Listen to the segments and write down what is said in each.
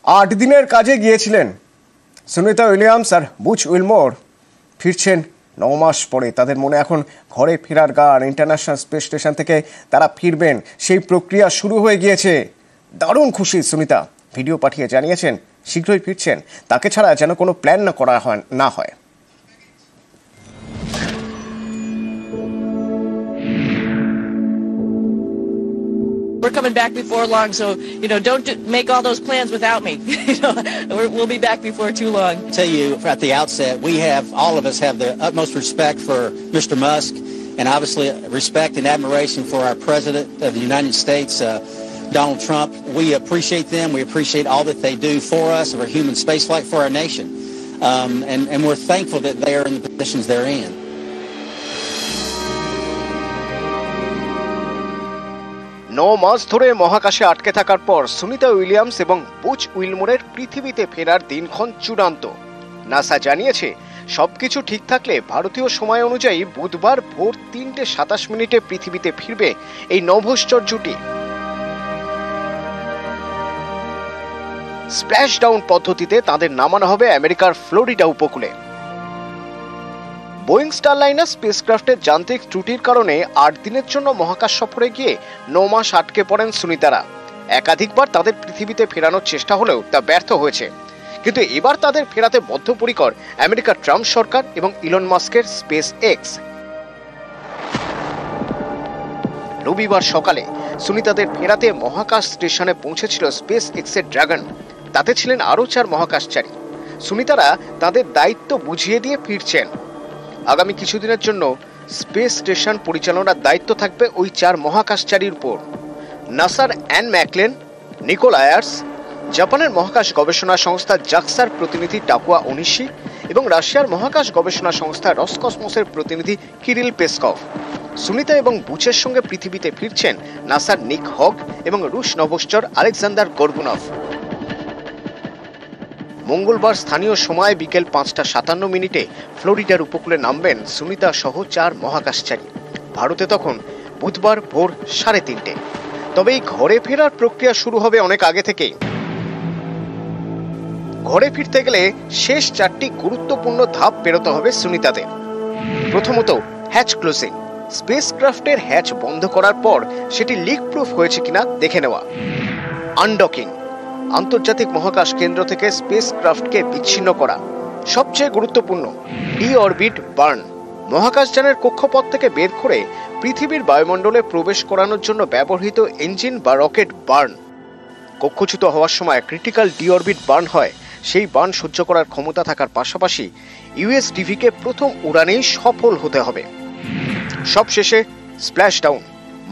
8 দিনের কাজে গিয়েছিলেন সুনিতা উইলিয়ামস আর বুচ উইলমোর ফিরছেন 9 মাস পরে। তাদের মনে এখন ঘরে ফেরার গান। ইন্টারন্যাশনাল স্পেস স্টেশন থেকে তারা ফিরবেন, সেই প্রক্রিয়া শুরু হয়ে গিয়েছে। দারুণ খুশি সুনিতা, ভিডিও পাঠিয়ে জানিয়েছেন শীঘ্রই ফিরছেন, তাকে ছাড়া যেন কোনো প্ল্যান না হয়। We're coming back before long, so don't make all those plans without me. We'll be back before too long. Tell you at the outset, all of us have the utmost respect for Mr. Musk, and obviously respect and admiration for our President of the United States, Donald Trump. We appreciate them. We appreciate all that they do for us, for human spaceflight, for our nation, and we're thankful that they are in the positions they're in. 9 মাস ধরে মহাকাশে আটকে থাকার পর Sunita Williams এবং Butch উইলমোরের পৃথিবীতে ফেরার দিনক্ষণ চূড়ান্ত। নাসা জানিয়েছে সবকিছু ঠিক থাকলে ভারতীয় সময় অনুযায়ী বুধবার ভোর 3:27 পৃথিবীতে ফিরবে এই নভোশ্চর জুটি। স্প্ল্যাশ ডাউন পদ্ধতিতে তাদের নামানো হবে আমেরিকার ফ্লোরিডা উপকূলে। বোয়িং স্টারলাইনার স্পেসক্রাফটের যান্ত্রিক ত্রুটির কারণে 8 দিনের জন্য মহাকাশ সফরে গিয়ে 9 মাস আটকে পড়েন সুনিতারা। একাধিকবার তাদের পৃথিবীতে ফেরানোর চেষ্টা হলেও তা ব্যর্থ হয়েছে, কিন্তু এবার তাদের ফেরাতে বদ্ধপরিকর আমেরিকার ট্রাম্প সরকার এবং ইলন মাস্কের স্পেস এক্স। রবিবার সকালে সুনিতাদের ফেরাতে মহাকাশ স্টেশনে পৌঁছেছিল স্পেস এক্সের ড্রাগন। তাতে ছিলেন আরও 4 মহাকাশচারী। সুনিতারা তাদের দায়িত্ব বুঝিয়ে দিয়ে ফিরছেন। আগামী কিছুদিনের জন্য স্পেস স্টেশন পরিচালনার দায়িত্ব থাকবে ওই 4 মহাকাশচারীর উপর। নাসার অ্যান ম্যাকলেন, নিকোল আয়ার্স, জাপানের মহাকাশ গবেষণা সংস্থা জাক্সার প্রতিনিধি টাকুয়া ওনিশি এবং রাশিয়ার মহাকাশ গবেষণা সংস্থা রসকসমসের প্রতিনিধি কিরিল পেসকভ। সুনিতা এবং বুচের সঙ্গে পৃথিবীতে ফিরছেন নাসার নিক হগ এবং রুশ নভোশ্চর আলেকজান্ডার গোরবুনভ। মঙ্গলবার স্থানীয় সময় বিকেল 5:57 ফ্লোরিডার উপকূলে নামবেন সুনিতা সহ 4 মহাকাশচারী। ভারতে তখন বুধবার ভোর 3:30। তবে এই ঘরে ফেরার প্রক্রিয়া শুরু হবে অনেক আগে থেকেই। ঘরে ফিরতে গেলে শেষ 4টি গুরুত্বপূর্ণ ধাপ পেরোতে হবে সুনিতাদের। প্রথমত হ্যাচ ক্লোজিং, স্পেসক্রাফটের হ্যাচ বন্ধ করার পর সেটি লিক প্রুফ হয়েছে কিনা দেখে নেওয়া। আনডকিং, আন্তর্জাতিক মহাকাশ কেন্দ্র থেকে স্পেসক্রাফটকে বিচ্ছিন্ন করা। সবচেয়ে গুরুত্বপূর্ণ ডিঅরবিট বার্ন, মহাকাশযানের কক্ষপথ থেকে বের করে পৃথিবীর বায়ুমণ্ডলে প্রবেশ করানোর জন্য ব্যবহৃত ইঞ্জিন বা রকেট বার্ন। কক্ষচ্যুত হওয়ার সময় ক্রিটিক্যাল ডিঅরবিট বার্ন হয়। সেই বার্ন সহ্য করার ক্ষমতা থাকার পাশাপাশি ইউএসডিভিকে প্রথম উড়ানেই সফল হতে হবে। সবশেষে স্প্ল্যাশ ডাউন,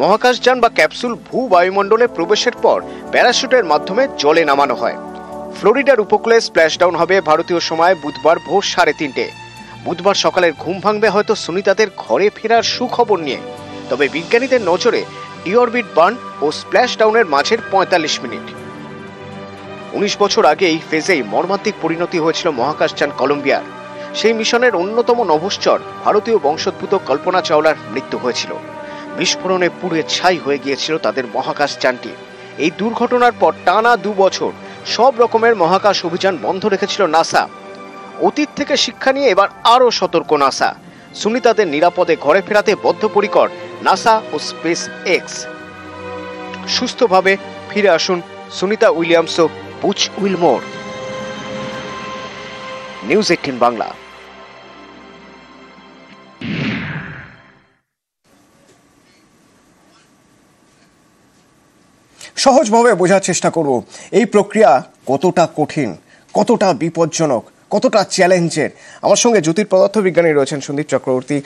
মহাকাশযান বা ক্যাপসুল ভূ বায়ুমণ্ডলে প্রবেশের পর প্যারাশুটের মাধ্যমে জলে নামানো হয়। ফ্লোরিডার উপকূলে স্প্ল্যাশ ডাউন হবে ভারতীয় সময় বুধবার ভোর 3:30। বুধবার সকালের ঘুম ভাঙবে হয়তো সুনিতাদের ঘরে ফেরার সুখবর নিয়ে। তবে বিজ্ঞানীদের নজরে ডিঅরবিট বার্ন ও স্প্ল্যাশ ডাউনের মাঝের 45 মিনিট। 19 বছর আগে এই ফেজেই মর্মান্তিক পরিণতি হয়েছিল মহাকাশযান কলম্বিয়ার। সেই মিশনের অন্যতম নভোশ্চর ভারতীয় বংশোদ্ভূত কল্পনা চাওলার মৃত্যু হয়েছিল। বিস্ফোরণে পুড়ে ছাই হয়ে গিয়েছিল তাদের মহাকাশযানটি। এই দুর্ঘটনার পর টানা 2 বছর সব রকমের মহাকাশ অভিযান বন্ধ রেখেছিল নাসা। অতীত থেকে শিক্ষা নিয়ে এবার আরও সতর্ক নাসা। সুনিতাদের নিরাপদে ঘরে ফেরাতে বদ্ধপরিকর নাসা ও স্পেস এক্স। সুস্থভাবে ফিরে আসুন সুনিতা উইলিয়ামস ও বুচ উইলমোর। নিউজ 18 বাংলা। সহজভাবে বোঝার চেষ্টা করব এই প্রক্রিয়া কতটা কঠিন, কতটা বিপজ্জনক, কতটা চ্যালেঞ্জের। আমার সঙ্গে জ্যোতির পদার্থবিজ্ঞানী রয়েছেন সন্দীপ চক্রবর্তী।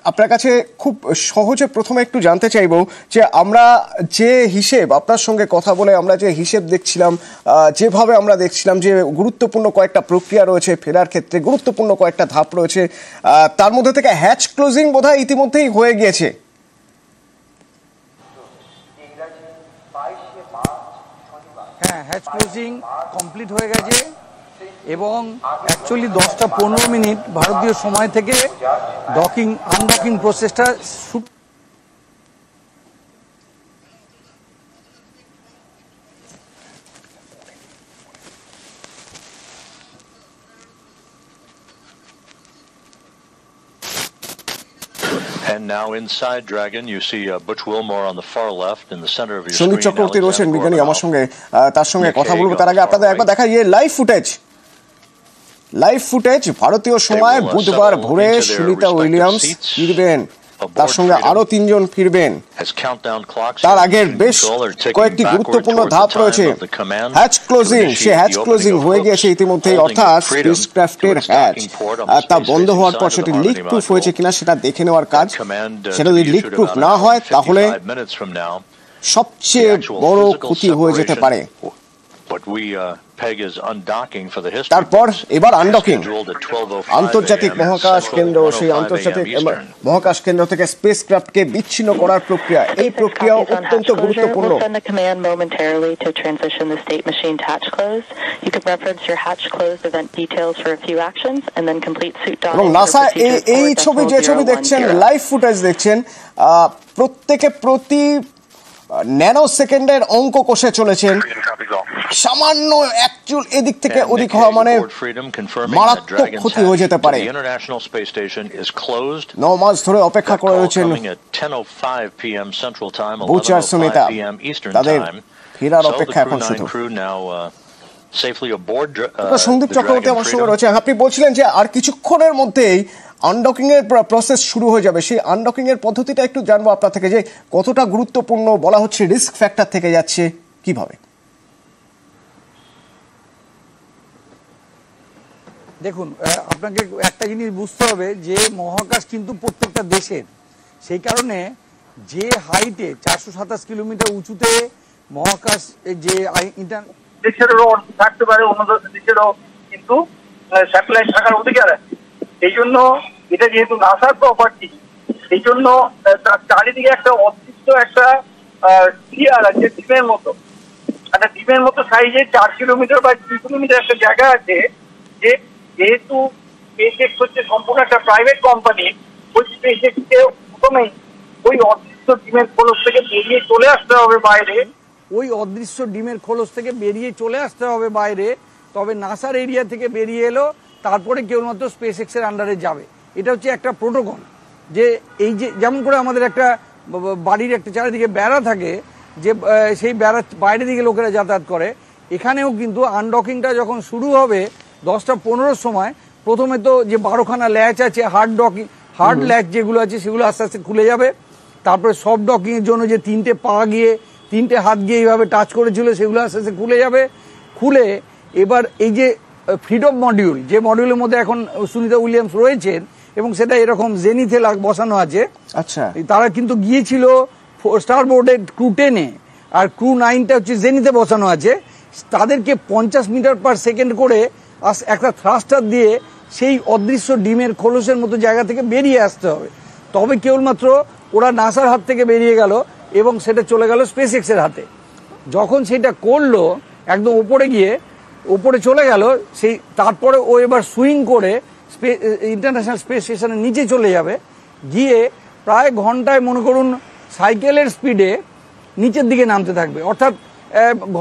আপনার কাছে খুব সহজে প্রথমে একটু জানতে চাইব যে আমরা যে হিসেব, আপনার সঙ্গে কথা বলে আমরা যে হিসেব দেখছিলাম, যেভাবে আমরা দেখছিলাম যে গুরুত্বপূর্ণ কয়েকটা প্রক্রিয়া রয়েছে ফেরার ক্ষেত্রে, গুরুত্বপূর্ণ কয়েকটা ধাপ রয়েছে, তার মধ্যে থেকে হ্যাচ ক্লোজিং বোধহয় ইতিমধ্যেই হয়ে গিয়েছে। হ্যাঁ, হ্যাচ ক্লোজিং কমপ্লিট হয়ে গেছে এবং অ্যাকচুয়ালি 10:15 ভারতীয় সময় থেকে আনডকিং প্রসেসটা And now inside Dragon, you see Butch Wilmore on the far left in the center of your Sunil screen. Chakraborty রয়েছেন বিজ্ঞানী আমার সঙ্গে, তার সঙ্গে কথা বলবো। তার আগে আপনাদের একবার দেখা লাইভ ফুটেজ ভারতীয় সময় বুধবার ভোরে সুনিতা উইলিয়ামস ফিরবেন, তার সঙ্গে আরো 3 জন ফিরবেন। তার আগের বেশ কয়েকটি গুরুত্বপূর্ণ ধাপ রয়েছে। হ্যাচ ক্লোজিং, সে হ্যাচ ক্লোজিং হয়ে গিয়েছে ইতিমধ্যেই, অর্থাৎ স্পেসক্রাফটের হ্যাচ তা বন্ধ হওয়ার পর সেটি লিক প্রুফ হয়েছে কিনা সেটা দেখে নেওয়ার কাজ। সেটা যদি লিক প্রুফ না হয় তাহলে সবচেয়ে বড় ক্ষতি হয়ে যেতে পারে। তারপর এবার আনডকিং, আন্তর্জাতিক মহাকাশ কেন্দ্র, সেই আন্তর্জাতিক মহাকাশ কেন্দ্র থেকে স্পেসক্রাফটকে বিচ্ছিন্ন করার প্রক্রিয়া, এই প্রক্রিয়াও অত্যন্ত গুরুত্বপূর্ণ। এবং নাসা এই ছবি, যে ছবি দেখছেন, লাইভ ফুটেজ দেখছেন, প্রত্যেকে প্রতি ন্যানো সেকেন্ডের অঙ্ক কষে চলেছেন। সামান্য একচুল এদিক থেকে ওদিক হওয়া মানে মারাত্মক ক্ষতি হয়ে যেতে পারে। 9 মাস ধরে অপেক্ষা করে রয়েছেন বুচ আর সুনিতা, তাদের ফেরার অপেক্ষা এখন শুধু। সন্দীপ চক্রবর্তী আমার সঙ্গে রয়েছে। আপনি বলছিলেন যে আর কিছুক্ষণের মধ্যেই আনডকিং এর প্রসেস শুরু হয়ে যাবে, সেই আনডকিং এর পদ্ধতিটা একটু জানবো আপনার থেকে, যে কতটা গুরুত্বপূর্ণ বলা হচ্ছে, রিস্ক ফ্যাক্টর থেকে যাচ্ছে কিভাবে? দেখুন, আপনাকে একটা জিনিস বুঝতে হবে যে মহাকাশ কিন্তু প্রত্যেকটা দেশের, সেই কারণে যে হাইটে 427 কিলোমিটার উঁচুতে মহাকাশ, যে দেশেরও থাকতে পারে, অন্য দেশেরও কিন্তু স্যাটেলাইট থাকার অধিকার আছে। এই জন্য এটা যেহেতু নাসার প্রপার্টি, সেই জন্য তার চারিদিকে একটা অদৃশ্য একটা স্ফিয়ার আছে, ডিমের মতো, একটা ডিমের মতো সাইজে 4 কিলোমিটার বা 2 কিলোমিটার একটা জায়গা আছে, যে যেহেতু স্পেসএক্স হচ্ছে সম্পূর্ণ একটা প্রাইভেট কোম্পানি, ওই স্পেসএক্সকে প্রথমেই ওই অদৃশ্য ডিমের খোলস থেকে বেরিয়ে চলে আসতে হবে বাইরে, ওই অদৃশ্য ডিমের খোলস থেকে বেরিয়ে চলে আসতে হবে বাইরে, তবে নাসার এরিয়া থেকে বেরিয়ে এলো, তারপরে কেবলমাত্র স্পেসএক্স এর আন্ডারে যাবে। এটা হচ্ছে একটা প্রোটোকল, যে এই যে যেমন করে আমাদের একটা বাড়ির একটা চারিদিকে বেড়া থাকে, যে সেই বেড়া বাইরে দিকে লোকেরা যাতায়াত করে, এখানেও কিন্তু আনডকিংটা যখন শুরু হবে 10:15 সময়, প্রথমে তো যে 12খানা ল্যাচ আছে, হার্ড ল্যাচ যেগুলো আছে সেগুলো আস্তে আস্তে খুলে যাবে। তারপরে সফট ডকিং এর জন্য যে 3টে পা গিয়ে 3টে হাত গিয়ে এইভাবে টাচ করেছিল, সেগুলো আস্তে আস্তে খুলে যাবে। খুলে এবার এই যে ফ্রিডম মডিউল, যে মডিউলের মধ্যে এখন সুনিতা উইলিয়ামস রয়েছেন, এবং সেটা এরকম জেনিথে বসানো আছে। আচ্ছা, তারা কিন্তু গিয়েছিল স্টার বোর্ডের ক্রু 10-এ, আর ক্রু 9টা হচ্ছে জেনিথে বসানো আছে। তাদেরকে 50 মিটার পার সেকেন্ড করে একটা থ্রাস্টার দিয়ে সেই অদৃশ্য ডিমের খোলসের মতো জায়গা থেকে বেরিয়ে আসতে হবে, তবে কেবলমাত্র ওরা নাসার হাত থেকে বেরিয়ে গেল এবং সেটা চলে গেল স্পেসএক্স এর হাতে। যখন সেটা করলো, একদম উপরে চলে গেল, সেই তারপরে ও এবার সুইং করে ইন্টারন্যাশনাল স্পেস স্টেশনের নিচে চলে যাবে, গিয়ে প্রায় ঘন্টায় মনে করুন সাইকেলের স্পিডে নিচের দিকে নামতে থাকবে, অর্থাৎ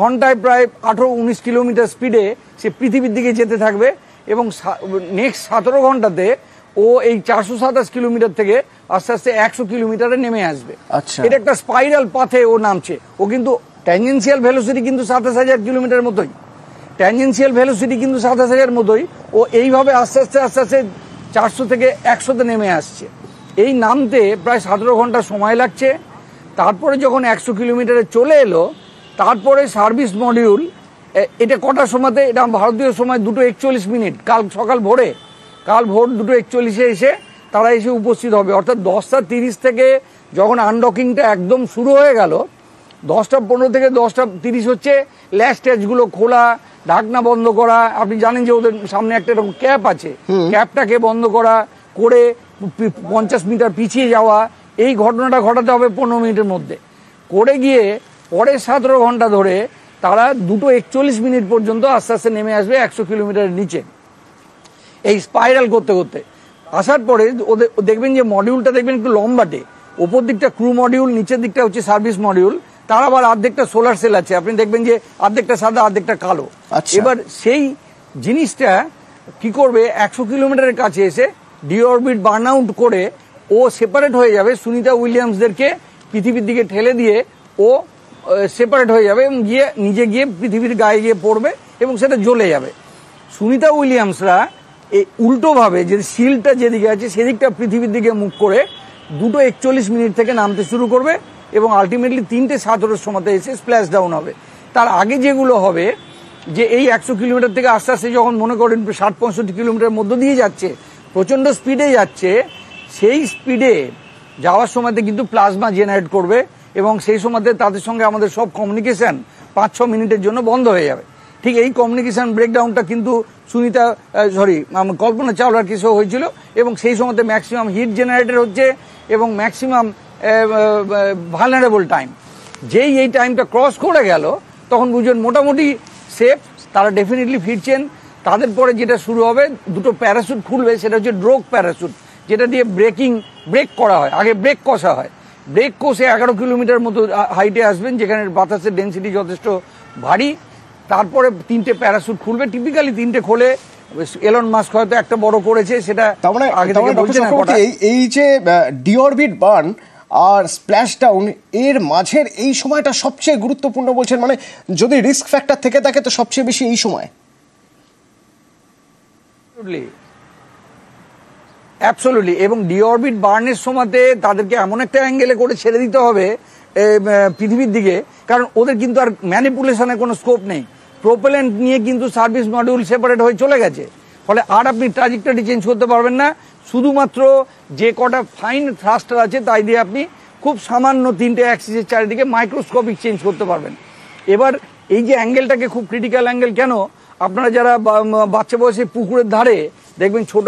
ঘন্টায় প্রায় 18-19 কিলোমিটার স্পিডে সে পৃথিবীর দিকে যেতে থাকবে, এবং নেক্সট 17 ঘন্টাতে ও এই 427 কিলোমিটার থেকে আস্তে আস্তে 100 কিলোমিটারে নেমে আসবে। এটা একটা স্পাইরাল পাথে ও নামছে। ও কিন্তু ট্যানজেন্সিয়াল ভেলোসিটি কিন্তু 27,000 কিলোমিটার মতোই, ট্যানজেন্সিয়াল ভেলোসিটি কিন্তু 27,000 মতোই। ও এইভাবে আস্তে আস্তে 400 থেকে 100তে নেমে আসছে। এই নামতে প্রায় 17 ঘন্টা সময় লাগছে। তারপরে যখন 100 কিলোমিটারে চলে এলো, তারপরে সার্ভিস মডিউল, এটা কটার সময়তে, এটা ভারতীয় সময় 2:41, কাল ভোর 2:41 এসে তারা এসে উপস্থিত হবে। অর্থাৎ 10:30 থেকে যখন আনডকিংটা একদম শুরু হয়ে গেল, 10:15 থেকে 10:30 হচ্ছে ল্যাচ ট্যাচগুলো খোলা, ঢাকনা বন্ধ করা। আপনি জানেন যে ওদের সামনে একটা এরকম ক্যাপ আছে, ক্যাপটাকে বন্ধ করা করে 50 মিটার পিছিয়ে যাওয়া, এই ঘটনাটা ঘটাতে হবে 15 মিনিটের মধ্যে। করে গিয়ে পরের 17 ঘন্টা ধরে তারা 2:41 পর্যন্ত আস্তে আস্তে নেমে আসবে 100 কিলোমিটারের নিচে, এই স্পাইরাল করতে করতে। আসার পরে ওদের দেখবেন যে মডিউলটা দেখবেন একটু লম্বাটে, ওপর দিকটা ক্রু মডিউল, নিচের দিকটা হচ্ছে সার্ভিস মডিউল। তার আবার অর্ধেকটা সোলার সেল আছে, আপনি দেখবেন যে অর্ধেকটা সাদা অর্ধেকটা কালো। এবার সেই জিনিসটা কি করবে, 100 কিলোমিটারের কাছে এসে ডিঅরবিট বার্ন আউট করে ও ও সেপারেট হয়ে যাবে, সুনিতা উইলিয়ামসদেরকে পৃথিবীর দিকে ঠেলে দিয়ে ও সেপারেট হয়ে যাবে এবং নিজে গিয়ে পৃথিবীর গায়ে গিয়ে পড়বে এবং সেটা জ্বলে যাবে। সুনিতা উইলিয়ামসরা এই উল্টোভাবে যে শিলটা যেদিকে আছে সেদিকটা পৃথিবীর দিকে মুখ করে 2:41 থেকে নামতে শুরু করবে এবং আলটিমেটলি 3:17 সময়তে এসে স্প্ল্যাশ ডাউন হবে। তার আগে যেগুলো হবে যে এই 100 কিলোমিটার থেকে আস্তে আস্তে যখন মনে করেন 60-65 কিলোমিটার মধ্য দিয়ে যাচ্ছে, প্রচণ্ড স্পিডে যাচ্ছে, সেই স্পিডে যাওয়ার সময়তে কিন্তু প্লাজমা জেনারেট করবে এবং সেই সময়তে তাদের সঙ্গে আমাদের সব কমিউনিকেশন 5-6 মিনিটের জন্য বন্ধ হয়ে যাবে। ঠিক এই কমিউনিকেশন ব্রেকডাউনটা কিন্তু কল্পনা চাওলার কিছু হয়েছিল এবং সেই সময়তে ম্যাক্সিমাম হিট জেনারেটর হচ্ছে এবং ম্যাক্সিমাম ভালনারেবল টাইম। যেই এই টাইমটা ক্রস করে গেল তখন বুঝবেন মোটামুটি সেফ, তারা ডেফিনেটলি ফিরছেন। তাদের পরে যেটা শুরু হবে, দুটো প্যারাশুট খুলবে, সেটা হচ্ছে ড্রোগ প্যারাশুট, যেটা দিয়ে ব্রেক করা হয়। আগে ব্রেক কষা হয়, ব্রেক কষে 11 কিলোমিটার মতো হাইটে আসবেন যেখানে বাতাসের ডেন্সিটি যথেষ্ট ভারী। তারপরে 3টে প্যারাশুট খুলবে, টিপিক্যালি 3টে খোলে। এলন মাস্ক হয়তো একটা বড় করেছে, সেটা আগে থেকে বলছে না। এই যে ডিঅরবিট বার্ন আর স্প্ল্যাশ ডাউন এর মাঝের এই সময়টা সবচেয়ে গুরুত্বপূর্ণ বলছেন, মানে যদি রিস্ক ফ্যাক্টর থেকে থাকে তো সবচেয়ে বেশি এই সময়। অ্যাবসলিউটলি। এবং ডিঅরবিট বার্নের সময়তে তাদেরকে এমন একটা অ্যাঙ্গেলে করে ছেড়ে দিতে হবে পৃথিবীর দিকে, কারণ ওদের কিন্তু আর ম্যানিপুলেশনের কোনো স্কোপ নেই। প্রোপেলেন্ট নিয়ে কিন্তু সার্ভিস মডিউল সেপারেট হয়ে চলে গেছে, ফলে আর আপনি ট্রাজেক্টরি চেঞ্জ করতে পারবেন না। শুধুমাত্র যে কটা ফাইন থ্রাস্টার আছে তাই দিয়ে আপনি খুব সামান্য 3টে অ্যাক্সিসের চারিদিকে মাইক্রোস্কোপিক চেঞ্জ করতে পারবেন। এবার এই যে অ্যাঙ্গেলটাকে খুব ক্রিটিক্যাল অ্যাঙ্গেল কেন, আপনারা যারা বাচ্চা বয়সে পুকুরের ধারে দেখবেন ছোট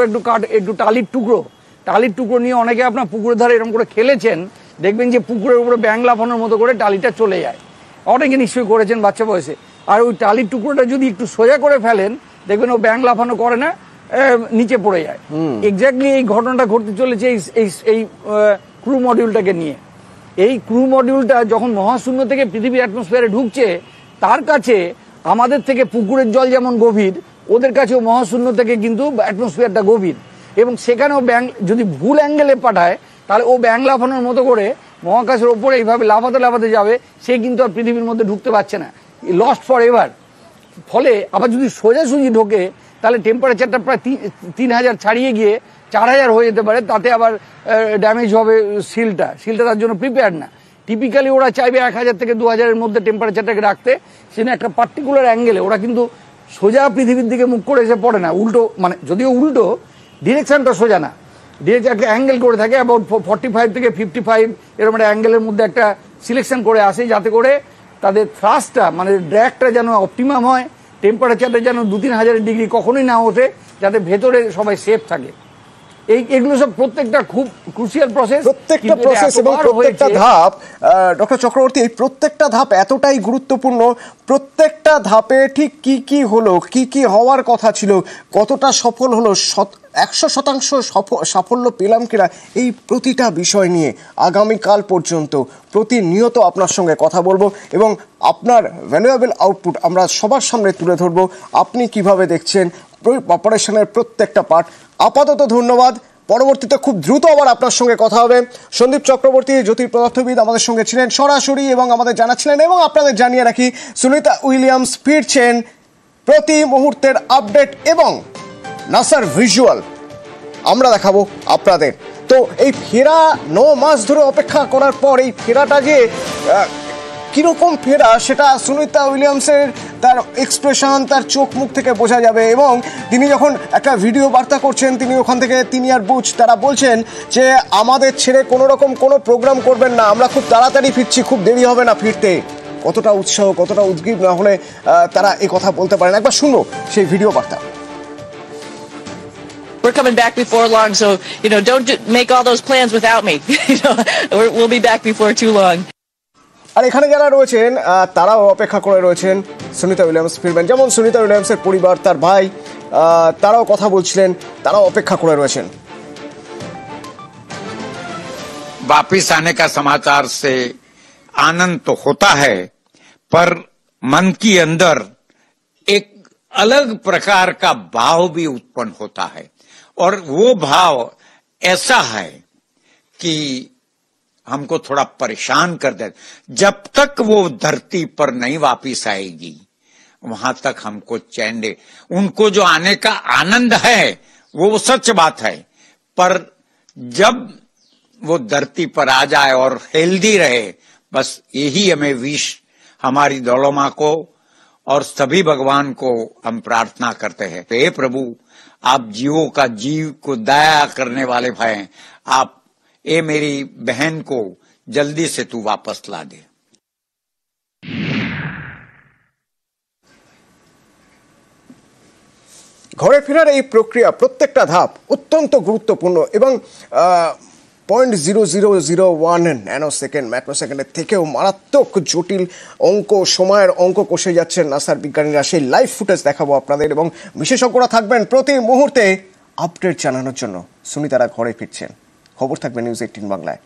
একটু টালির টুকরো নিয়ে অনেকে আপনার পুকুরের ধারে এরকম করে খেলেছেন, দেখবেন যে পুকুরের উপরে ব্যাং লাফানোর মতো করে টালিটা চলে যায়। অনেকে নিশ্চয়ই করেছেন বাচ্চা বয়সে। আর ওই টালির টুকরোটা যদি একটু সোজা করে ফেলেন দেখবেন ও ব্যাং লাফানো করে না, নিচে পড়ে যায়। এক্স্যাক্টলি এই ঘটনাটা ঘটতে চলেছে এই ক্রু মডিউলটাকে নিয়ে। এই ক্রু মডিউলটা যখন মহাশূন্য থেকে পৃথিবীর অ্যাটমসফিয়ারে ঢুকছে, তার কাছে আমাদের থেকে পুকুরের জল যেমন গভীর, ওদের কাছেও মহাশূন্য থেকে কিন্তু অ্যাটমসফিয়ারটা গভীর। এবং সেখানেও যদি ভুল অ্যাঙ্গেলে পাঠায় তাহলে ও ব্যাং লাফানোর মতো করে মহাকাশের ওপরে এইভাবে লাফাতে যাবে, সে কিন্তু আর পৃথিবীর মধ্যে ঢুকতে পারছে না, লস্ট ফর এভার। ফলে আবার যদি সোজাসুজি ঢোকে তাহলে টেম্পারেচারটা প্রায় 3000 ছাড়িয়ে গিয়ে 4000 হয়ে যেতে পারে, তাতে আবার ড্যামেজ হবে সিলটা তার জন্য প্রিপেয়ার্ড না। টিপিক্যালি ওরা চাইবে 1000 থেকে 2000-এর মধ্যে টেম্পারেচারটাকে রাখতে, সেখানে একটা পার্টিকুলার অ্যাঙ্গেলে ওরা কিন্তু সোজা পৃথিবীর দিকে মুখ করে এসে পড়ে না, উল্টো, মানে যদিও উল্টো ডিরেকশনটা সোজা না, ডিরেকশন একটা অ্যাঙ্গেল করে থাকে অ্যাবাউট 45 থেকে 55 এরকম একটা অ্যাঙ্গেলের মধ্যে একটা সিলেকশন করে আসে, যাতে করে তাদের থ্রাস্টটা মানে ড্র্যাগটা যেন অপটিমাম হয়, টেম্পারেচারটা যেন 2-3 ডিগ্রি কখনোই না ওঠে, যাতে ভেতরে সবাই সেফ থাকে। এগুলো সব প্রত্যেকটা খুব ক্রুশিয়াল প্রসেস এবং প্রত্যেকটা ধাপ, ডক্টর চক্রবর্তী, এই প্রত্যেকটা ধাপ এতটাই গুরুত্বপূর্ণ। প্রত্যেকটা ধাপে ঠিক কি হলো, কি হওয়ার কথা ছিল, কতটা সফল হলো, 100% সাফল্য পেলাম কিনা, এই প্রতিটা বিষয় নিয়ে আগামীকাল পর্যন্ত প্রতিনিয়ত আপনার সঙ্গে কথা বলবো এবং আপনার ভ্যালুয়েবল আউটপুট আমরা সবার সামনে তুলে ধরবো। আপনি কিভাবে দেখছেন অপারেশনের প্রত্যেকটা পার্ট। আপাতত ধন্যবাদ, পরবর্তীতে খুব দ্রুত আবার আপনার সঙ্গে কথা হবে। সন্দীপ চক্রবর্তী জ্যোতির্পদার্থবিদ আমাদের সঙ্গে ছিলেন সরাসরি এবং আমাদের জানাচ্ছিলেন, এবং আপনাদের জানিয়ে রাখি সুনিতা উইলিয়ামস ফিরছেন। প্রতি মুহূর্তের আপডেট এবং নাসার ভিজুয়াল আমরা দেখাবো আপনাদের। তো এই ফেরা 9 মাস ধরে অপেক্ষা করার পর এই ফেরাটা যে কিরকম ফেরা, সেটা সুনিতা উইলিয়ামসের তার এক্সপ্রেশন, তার চোখ মুখ থেকে বোঝা যাবে। এবং তিনি যখন একটা ভিডিও বার্তা করছেন, তিনি ওখান থেকে তিনি আর বুচ তারা বলছেন যে আমাদের ছেড়ে কোনো রকম কোনো প্রোগ্রাম করবেন না, আমরা খুব তাড়াতাড়ি ফিরছি, খুব দেরি হবে না ফিরতে। কতটা উৎসাহ, কতটা উদ্গ্রীব না হলে তারা এই কথা বলতে পারেন। একবার শুনো সেই ভিডিও বার্তা। We're coming back before long, so don't make all those plans without me. We'll be back before too long. আর এখানে যারা রয়েছেন তারাও অপেক্ষা করে রয়েছেন সুনিতা উইলিয়ামস ফিরবেন, যেমন সুনিতা উইলিয়ামসের পরিবার, তার ভাই, তারাও কথা বলছিলেন, তারাও অপেক্ষা করে রয়েছেন। वापिस आने का समाचार से आनंद तो होता है, पर मन के अंदर एक अलग प्रकार का भाव भी उत्पन्न होता है, और वो भाव ऐसा है कि हमको थोड़ा परेशान कर दे, जब तक वो धरती पर नहीं वापिस आएगी वहां तक हमको चैन दे। उनको जो आने का आनंद है वो सच बात है, पर जब वो धरती पर आ जाए और हेल्दी रहे, बस यही हमें विश हमारी दौलो माँ को और सभी भगवान को हम प्रार्थना करते हैं। हे प्रभु, आप जीवों का जीव को दया करने वाले भाई, आप ये मेरी बहन को जल्दी से तू वापस ला दे। ঘরে ফেরার এই প্রক্রিয়া প্রত্যেকটা ধাপ অত্যন্ত গুরুত্বপূর্ণ এবং 0.0001 ন্যানো সেকেন্ড মাইক্রো সেকেন্ডের থেকেও মারাত্মক জটিল অঙ্ক, সময়ের অঙ্ক কষে যাচ্ছেন নাসার বিজ্ঞানীরা। সেই লাইভ ফুটেজ দেখাবো আপনাদের এবং বিশেষজ্ঞরা থাকবেন প্রতি মুহূর্তে আপডেট জানানোর জন্য। সুনিতারা ঘরে ফিরছেন। খবর থাকবে নিউজ 18 বাংলায়।